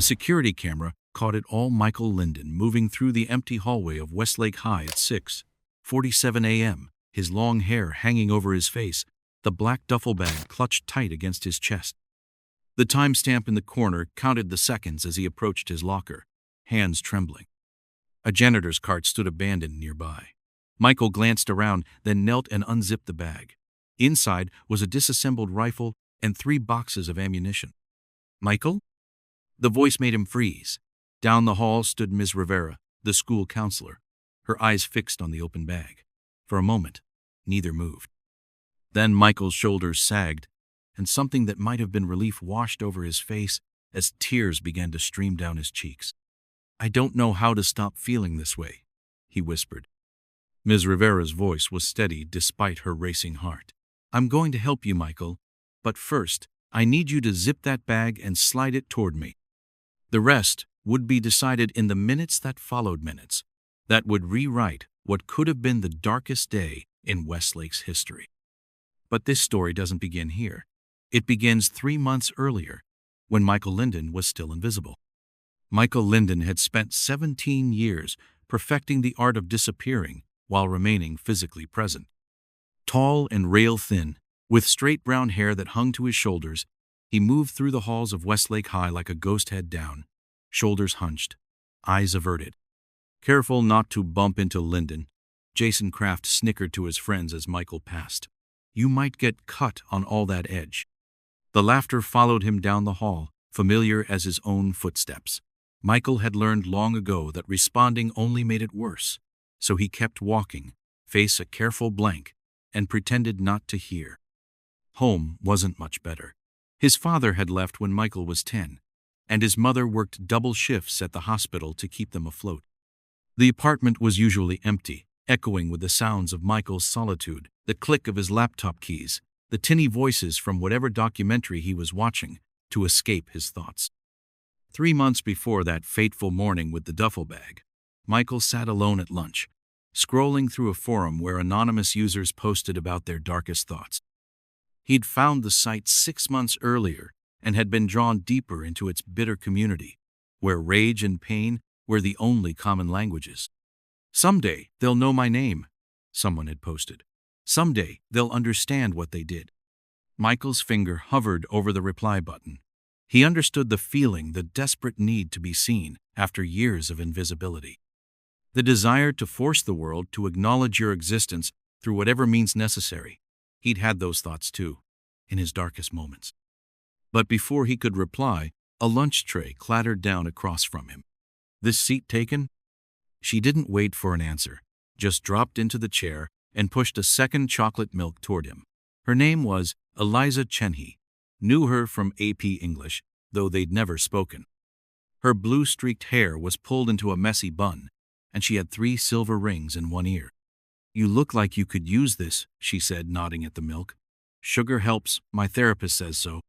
A security camera caught it all: Michael Linden moving through the empty hallway of Westlake High at 6:47 a.m., his long hair hanging over his face, the black duffel bag clutched tight against his chest. The timestamp in the corner counted the seconds as he approached his locker, hands trembling. A janitor's cart stood abandoned nearby. Michael glanced around, then knelt and unzipped the bag. Inside was a disassembled rifle and 3 boxes of ammunition. "Michael?" The voice made him freeze. Down the hall stood Ms. Rivera, the school counselor, her eyes fixed on the open bag. For a moment, neither moved. Then Michael's shoulders sagged, and something that might have been relief washed over his face as tears began to stream down his cheeks. "I don't know how to stop feeling this way," he whispered. Ms. Rivera's voice was steady despite her racing heart. "I'm going to help you, Michael, but first, I need you to zip that bag and slide it toward me." The rest would be decided in the minutes that followed, minutes that would rewrite what could have been the darkest day in Westlake's history. But this story doesn't begin here. It begins 3 months earlier, when Michael Linden was still invisible. Michael Linden had spent 17 years perfecting the art of disappearing while remaining physically present. Tall and rail-thin, with straight brown hair that hung to his shoulders, he moved through the halls of Westlake High like a ghost, head down, shoulders hunched, eyes averted. Careful not to bump into Linden, Jason Kraft snickered to his friends as Michael passed. "You might get cut on all that edge." The laughter followed him down the hall, familiar as his own footsteps. Michael had learned long ago that responding only made it worse, so he kept walking, face a careful blank, and pretended not to hear. Home wasn't much better. His father had left when Michael was 10, and his mother worked double shifts at the hospital to keep them afloat. The apartment was usually empty, echoing with the sounds of Michael's solitude, the click of his laptop keys, the tinny voices from whatever documentary he was watching to escape his thoughts. 3 months before that fateful morning with the duffel bag, Michael sat alone at lunch, scrolling through a forum where anonymous users posted about their darkest thoughts. He'd found the site 6 months earlier and had been drawn deeper into its bitter community, where rage and pain were the only common languages. "Someday they'll know my name," someone had posted. "Someday they'll understand what they did." Michael's finger hovered over the reply button. He understood the feeling, the desperate need to be seen after years of invisibility. The desire to force the world to acknowledge your existence through whatever means necessary. He'd had those thoughts too, in his darkest moments. But before he could reply, a lunch tray clattered down across from him. "This seat taken?" She didn't wait for an answer, just dropped into the chair and pushed a second chocolate milk toward him. Her name was Eliza Cheney. Knew her from AP English, though they'd never spoken. Her blue-streaked hair was pulled into a messy bun, and she had 3 silver rings in one ear. "You look like you could use this," she said, nodding at the milk. "Sugar helps, my therapist says so."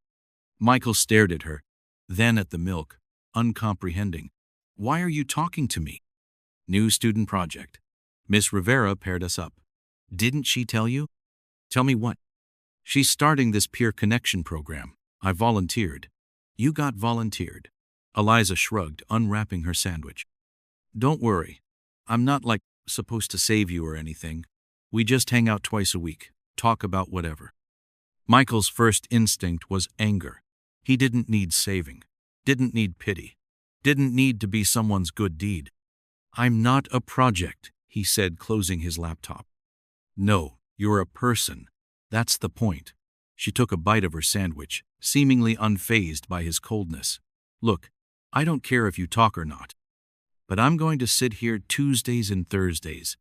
Michael stared at her, then at the milk, uncomprehending. "Why are you talking to me?" "New student project. Miss Rivera paired us up." "Didn't she tell you?" "Tell me what?" "She's starting this peer connection program. I volunteered." "You got volunteered." Eliza shrugged, unwrapping her sandwich. "Don't worry. I'm not supposed to save you or anything. We just hang out twice a week, talk about whatever." Michael's first instinct was anger. He didn't need saving, didn't need pity, didn't need to be someone's good deed. "I'm not a project," he said, closing his laptop. "No, you're a person. That's the point." She took a bite of her sandwich, seemingly unfazed by his coldness. "Look, I don't care if you talk or not, but I'm going to sit here Tuesdays and Thursdays,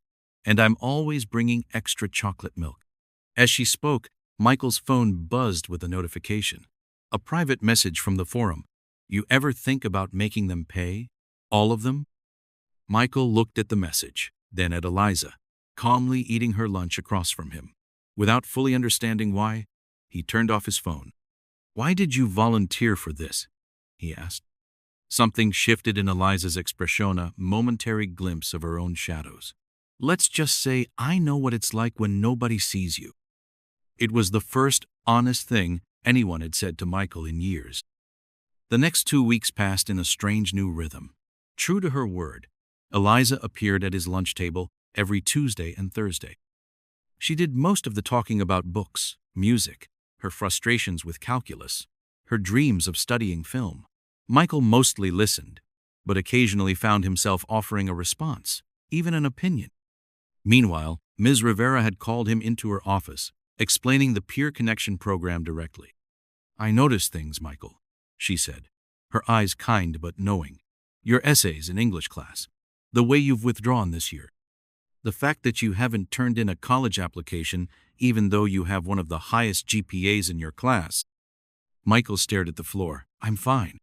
and I'm always bringing extra chocolate milk." As she spoke, Michael's phone buzzed with a notification. A private message from the forum. "You ever think about making them pay? All of them?" Michael looked at the message, then at Eliza, calmly eating her lunch across from him. Without fully understanding why, he turned off his phone. "Why did you volunteer for this?" he asked. Something shifted in Eliza's expression, a momentary glimpse of her own shadows. "Let's just say I know what it's like when nobody sees you." It was the first honest thing anyone had said to Michael in years. The next 2 weeks passed in a strange new rhythm. True to her word, Eliza appeared at his lunch table every Tuesday and Thursday. She did most of the talking about books, music, her frustrations with calculus, her dreams of studying film. Michael mostly listened, but occasionally found himself offering a response, even an opinion. Meanwhile, Ms. Rivera had called him into her office, explaining the peer connection program directly. "I noticed things, Michael," she said, her eyes kind but knowing. "Your essays in English class, the way you've withdrawn this year, the fact that you haven't turned in a college application even though you have one of the highest GPAs in your class." Michael stared at the floor. "I'm fine."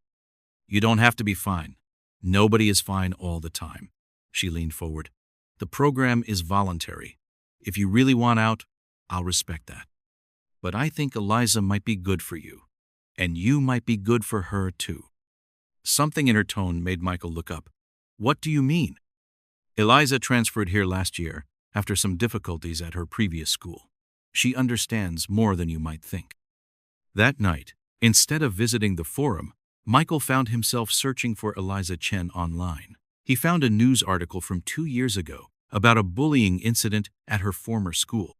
"You don't have to be fine. Nobody is fine all the time." She leaned forward. "The program is voluntary. If you really want out, I'll respect that. But I think Eliza might be good for you, and you might be good for her too." Something in her tone made Michael look up. "What do you mean?" "Eliza transferred here last year after some difficulties at her previous school. She understands more than you might think." That night, instead of visiting the forum, Michael found himself searching for Eliza Chen online. He found a news article from 2 years ago about a bullying incident at her former school.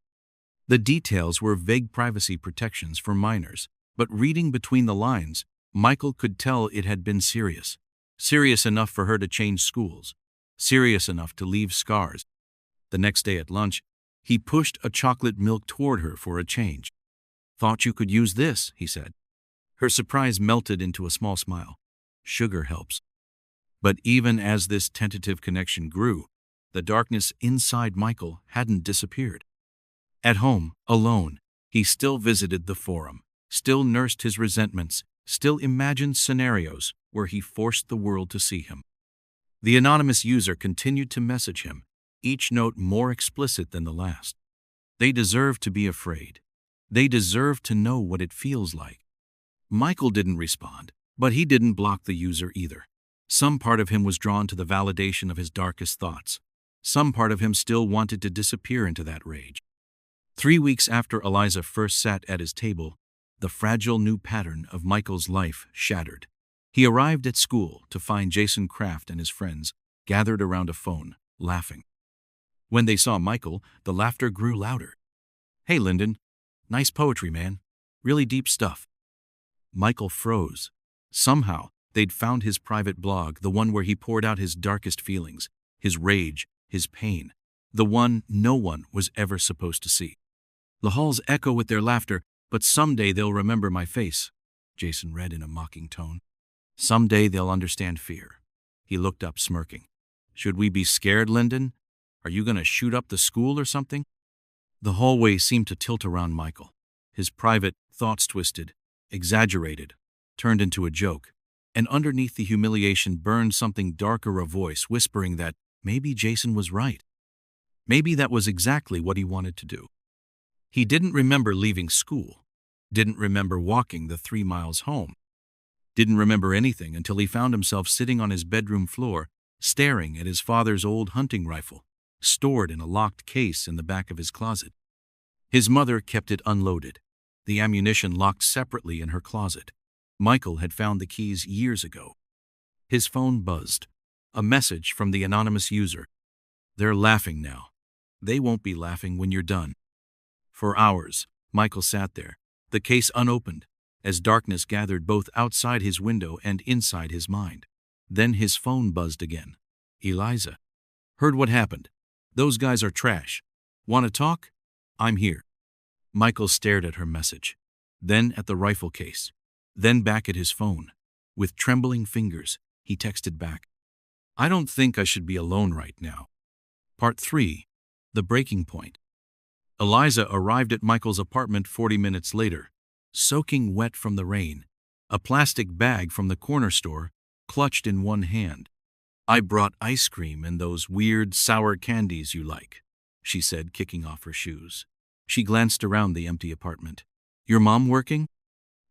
The details were vague privacy protections for minors, but reading between the lines, Michael could tell it had been serious. Serious enough for her to change schools. Serious enough to leave scars. The next day at lunch, he pushed a chocolate milk toward her for a change. "Thought you could use this," he said. Her surprise melted into a small smile. Sugar helps. But even as this tentative connection grew, the darkness inside Michael hadn't disappeared. At home, alone, he still visited the forum, still nursed his resentments, still imagined scenarios where he forced the world to see him. The anonymous user continued to message him, each note more explicit than the last. They deserve to be afraid. They deserve to know what it feels like. Michael didn't respond, but he didn't block the user either. Some part of him was drawn to the validation of his darkest thoughts. Some part of him still wanted to disappear into that rage. 3 weeks after Eliza first sat at his table, the fragile new pattern of Michael's life shattered. He arrived at school to find Jason Kraft and his friends gathered around a phone, laughing. When they saw Michael, the laughter grew louder. "Hey, Lyndon. Nice poetry, man. Really deep stuff." Michael froze. Somehow, they'd found his private blog, the one where he poured out his darkest feelings, his rage, his pain, the one no one was ever supposed to see. "The halls echo with their laughter, but someday they'll remember my face," Jason read in a mocking tone. "Someday they'll understand fear." He looked up, smirking. "Should we be scared, Lyndon? Are you going to shoot up the school or something?" The hallway seemed to tilt around Michael. His private thoughts twisted, exaggerated, turned into a joke, and underneath the humiliation burned something darker, a voice whispering that maybe Jason was right. Maybe that was exactly what he wanted to do. He didn't remember leaving school, didn't remember walking the 3 miles home, didn't remember anything until he found himself sitting on his bedroom floor, staring at his father's old hunting rifle, stored in a locked case in the back of his closet. His mother kept it unloaded, the ammunition locked separately in her closet. Michael had found the keys years ago. His phone buzzed. A message from the anonymous user. "They're laughing now. They won't be laughing when you're done." For hours, Michael sat there, the case unopened, as darkness gathered both outside his window and inside his mind. Then his phone buzzed again. "Eliza. Heard what happened. Those guys are trash. Want to talk? I'm here." Michael stared at her message, then at the rifle case, then back at his phone. With trembling fingers, he texted back, "I don't think I should be alone right now." Part 3. The Breaking Point. Eliza arrived at Michael's apartment 40 minutes later, soaking wet from the rain, a plastic bag from the corner store clutched in one hand. "I brought ice cream and those weird sour candies you like," she said, kicking off her shoes. She glanced around the empty apartment. "Your mom working?"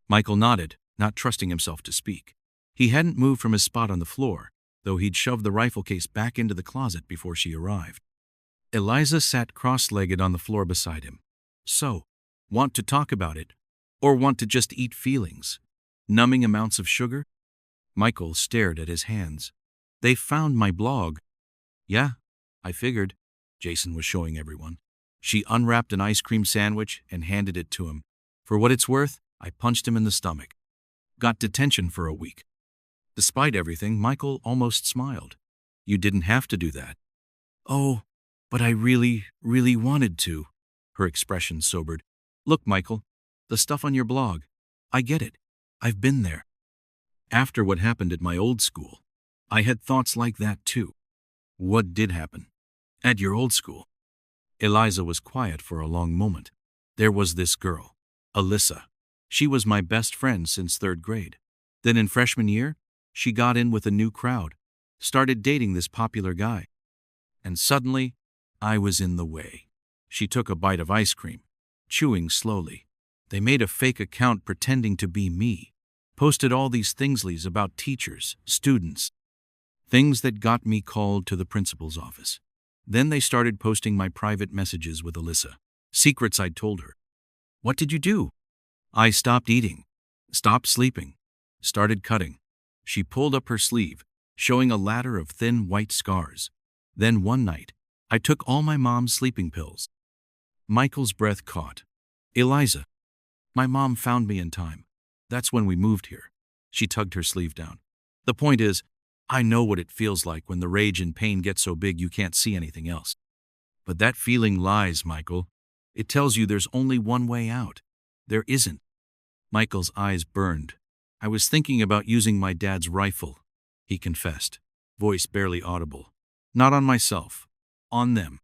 Michael nodded, not trusting himself to speak. He hadn't moved from his spot on the floor, though he'd shoved the rifle case back into the closet before she arrived. Eliza sat cross-legged on the floor beside him. "So, want to talk about it? Or want to just eat feelings? Numbing amounts of sugar?" Michael stared at his hands. They found my blog. Yeah, I figured, Jason was showing everyone. She unwrapped an ice cream sandwich and handed it to him. For what it's worth, I punched him in the stomach. Got detention for a week. Despite everything, Michael almost smiled. You didn't have to do that. Oh, but I really wanted to. Her expression sobered. Look, Michael, the stuff on your blog. I get it. I've been there. After what happened at my old school, I had thoughts like that too. What did happen? At your old school? Eliza was quiet for a long moment. There was this girl, Alyssa. She was my best friend since 3rd grade. Then in freshman year, she got in with a new crowd, started dating this popular guy. And suddenly, I was in the way. She took a bite of ice cream, chewing slowly. They made a fake account pretending to be me, posted all these thingslies about teachers, students, things that got me called to the principal's office. Then they started posting my private messages with Alyssa, secrets I'd told her. What did you do? I stopped eating, stopped sleeping, started cutting. She pulled up her sleeve, showing a ladder of thin white scars. Then one night, I took all my mom's sleeping pills. Michael's breath caught. Eliza. My mom found me in time. That's when we moved here. She tugged her sleeve down. The point is, I know what it feels like when the rage and pain get so big you can't see anything else. But that feeling lies, Michael. It tells you there's only one way out. There isn't. Michael's eyes burned. I was thinking about using my dad's rifle, he confessed, voice barely audible. Not on myself, on them.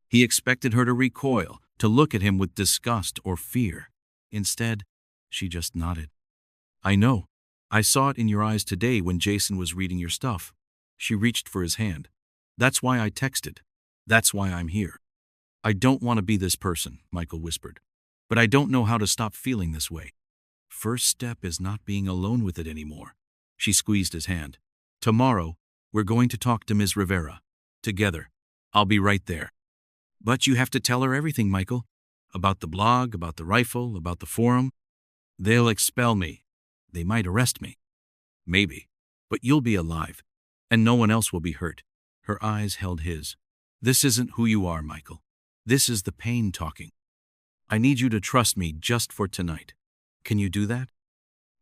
He expected her to recoil, to look at him with disgust or fear. Instead, she just nodded. I know. I saw it in your eyes today when Jason was reading your stuff. She reached for his hand. That's why I texted. That's why I'm here. I don't want to be this person, Michael whispered. But I don't know how to stop feeling this way. First step is not being alone with it anymore. She squeezed his hand. Tomorrow, we're going to talk to Ms. Rivera. Together. I'll be right there. But you have to tell her everything, Michael. About the blog, about the rifle, about the forum. They'll expel me. They might arrest me. Maybe. But you'll be alive. And no one else will be hurt. Her eyes held his. This isn't who you are, Michael. This is the pain talking. I need you to trust me just for tonight. Can you do that?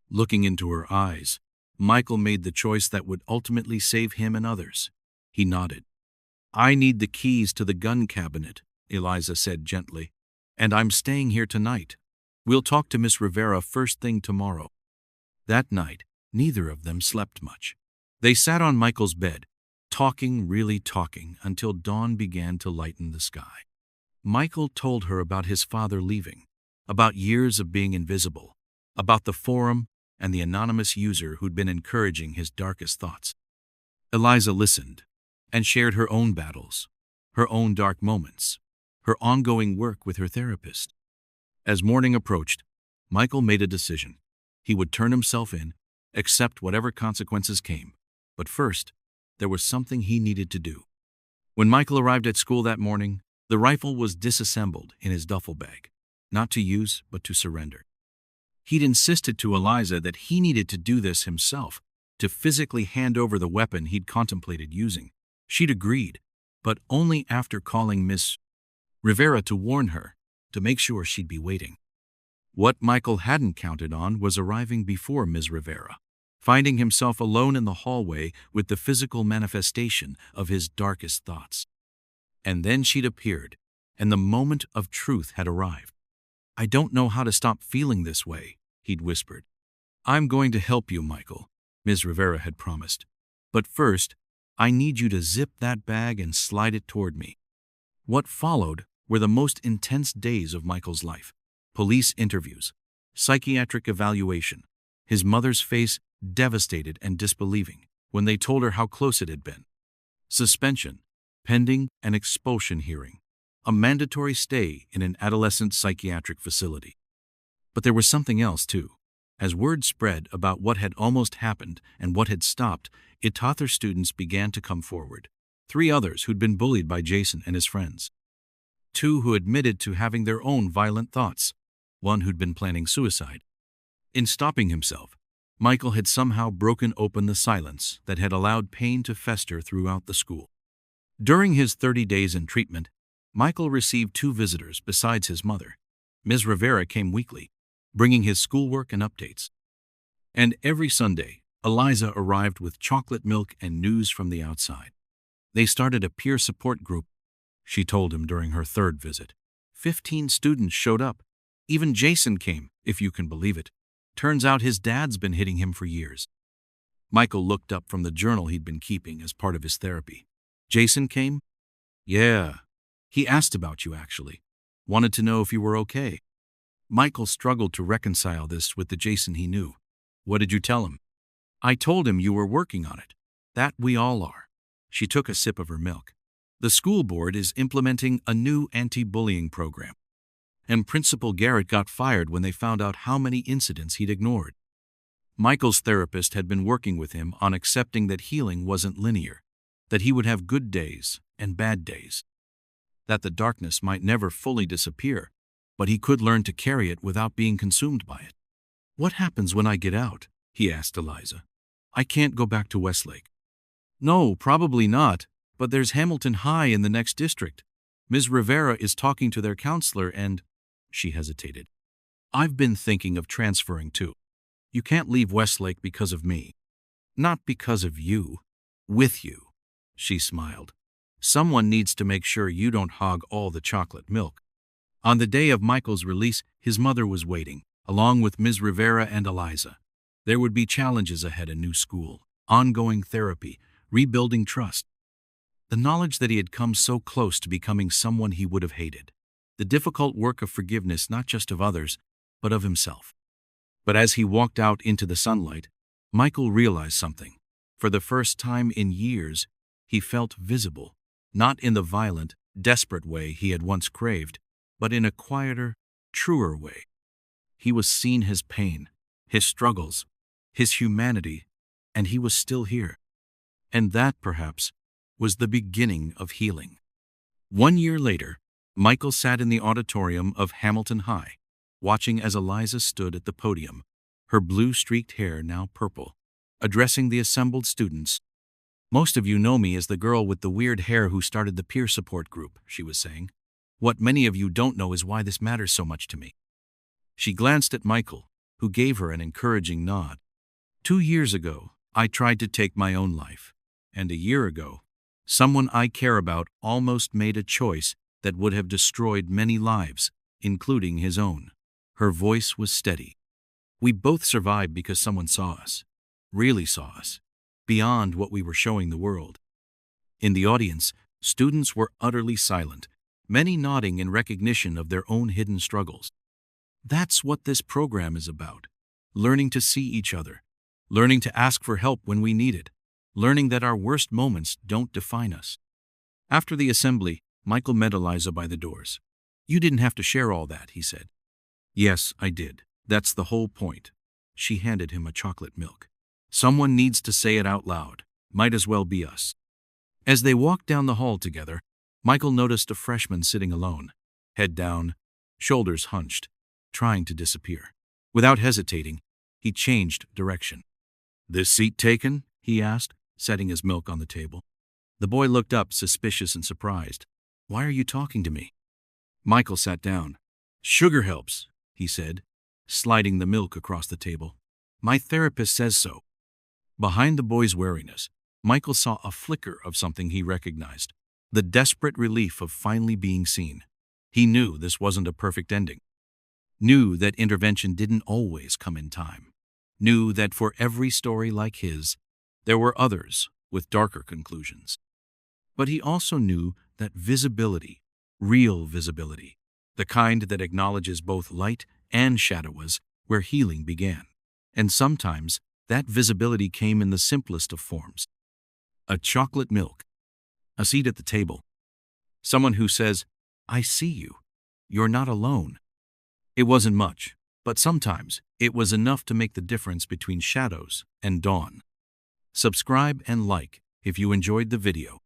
Looking into her eyes, Michael made the choice that would ultimately save him and others. He nodded. I need the keys to the gun cabinet, Eliza said gently. And I'm staying here tonight. We'll talk to Miss Rivera first thing tomorrow. That night, neither of them slept much. They sat on Michael's bed, really talking, until dawn began to lighten the sky. Michael told her about his father leaving, about years of being invisible, about the forum and the anonymous user who'd been encouraging his darkest thoughts. Eliza listened and shared her own battles, her own dark moments, her ongoing work with her therapist. As morning approached, Michael made a decision. He would turn himself in, accept whatever consequences came. But first, there was something he needed to do. When Michael arrived at school that morning, the rifle was disassembled in his duffel bag, not to use, but to surrender. He'd insisted to Eliza that he needed to do this himself, to physically hand over the weapon he'd contemplated using. She'd agreed, but only after calling Miss Rivera to warn her, to make sure she'd be waiting. What Michael hadn't counted on was arriving before Ms. Rivera, finding himself alone in the hallway with the physical manifestation of his darkest thoughts. And then she'd appeared, and the moment of truth had arrived. I don't know how to stop feeling this way, he'd whispered. I'm going to help you, Michael, Ms. Rivera had promised. But first, I need you to zip that bag and slide it toward me. What followed were the most intense days of Michael's life. Police interviews, psychiatric evaluation, his mother's face devastated and disbelieving when they told her how close it had been. Suspension, pending an expulsion hearing, a mandatory stay in an adolescent psychiatric facility. But there was something else, too. As word spread about what had almost happened and what had stopped, Itather students began to come forward. 3 others who'd been bullied by Jason and his friends. 2 who admitted to having their own violent thoughts. 1 who'd been planning suicide. In stopping himself, Michael had somehow broken open the silence that had allowed pain to fester throughout the school. During his 30 days in treatment, Michael received 2 visitors besides his mother. Ms. Rivera came weekly, bringing his schoolwork and updates. And every Sunday, Eliza arrived with chocolate milk and news from the outside. They started a peer support group, she told him during her 3rd visit. 15 students showed up. Even Jason came, if you can believe it. Turns out his dad's been hitting him for years. Michael looked up from the journal he'd been keeping as part of his therapy. Jason came? Yeah. He asked about you, actually. Wanted to know if you were okay. Michael struggled to reconcile this with the Jason he knew. What did you tell him? I told him you were working on it. That we all are. She took a sip of her milk. The school board is implementing a new anti-bullying program. And Principal Garrett got fired when they found out how many incidents he'd ignored. Michael's therapist had been working with him on accepting that healing wasn't linear, that he would have good days and bad days, that the darkness might never fully disappear, but he could learn to carry it without being consumed by it. What happens when I get out? He asked Eliza. I can't go back to Westlake. No, probably not, but there's Hamilton High in the next district. Ms. Rivera is talking to their counselor and… She hesitated. I've been thinking of transferring too. You can't leave Westlake because of me. Not because of you. With you. She smiled. Someone needs to make sure you don't hog all the chocolate milk. On the day of Michael's release, his mother was waiting, along with Ms. Rivera and Eliza. There would be challenges ahead: a new school, ongoing therapy, rebuilding trust. The knowledge that he had come so close to becoming someone he would have hated. The difficult work of forgiveness, not just of others, but of himself. But as he walked out into the sunlight, Michael realized something. For the first time in years, he felt visible, not in the violent, desperate way he had once craved, but in a quieter, truer way. He was seen, his pain, his struggles, his humanity, and he was still here. And that, perhaps, was the beginning of healing. 1 year later, Michael sat in the auditorium of Hamilton High, watching as Eliza stood at the podium, her blue-streaked hair now purple, addressing the assembled students. Most of you know me as the girl with the weird hair who started the peer support group, she was saying. What many of you don't know is why this matters so much to me. She glanced at Michael, who gave her an encouraging nod. 2 years ago, I tried to take my own life. And a year ago, someone I care about almost made a choice that would have destroyed many lives, including his own. Her voice was steady. We both survived because someone saw us, really saw us, beyond what we were showing the world. In the audience, students were utterly silent, many nodding in recognition of their own hidden struggles. That's what this program is about: learning to see each other, learning to ask for help when we need it, learning that our worst moments don't define us. After the assembly, Michael met Eliza by the doors. You didn't have to share all that, he said. Yes, I did. That's the whole point. She handed him a chocolate milk. Someone needs to say it out loud. Might as well be us. As they walked down the hall together, Michael noticed a freshman sitting alone, head down, shoulders hunched, trying to disappear. Without hesitating, he changed direction. This seat taken? He asked, setting his milk on the table. The boy looked up, suspicious and surprised. Why are you talking to me? Michael sat down. Sugar helps, he said, sliding the milk across the table. My therapist says so. Behind the boy's wariness, Michael saw a flicker of something he recognized, the desperate relief of finally being seen. He knew this wasn't a perfect ending. Knew that intervention didn't always come in time. Knew that for every story like his, there were others with darker conclusions. But he also knew that visibility, real visibility, the kind that acknowledges both light and shadow, was where healing began. And sometimes that visibility came in the simplest of forms. A chocolate milk, a seat at the table, someone who says, I see you, you're not alone. It wasn't much, but sometimes it was enough to make the difference between shadows and dawn. Subscribe and like if you enjoyed the video.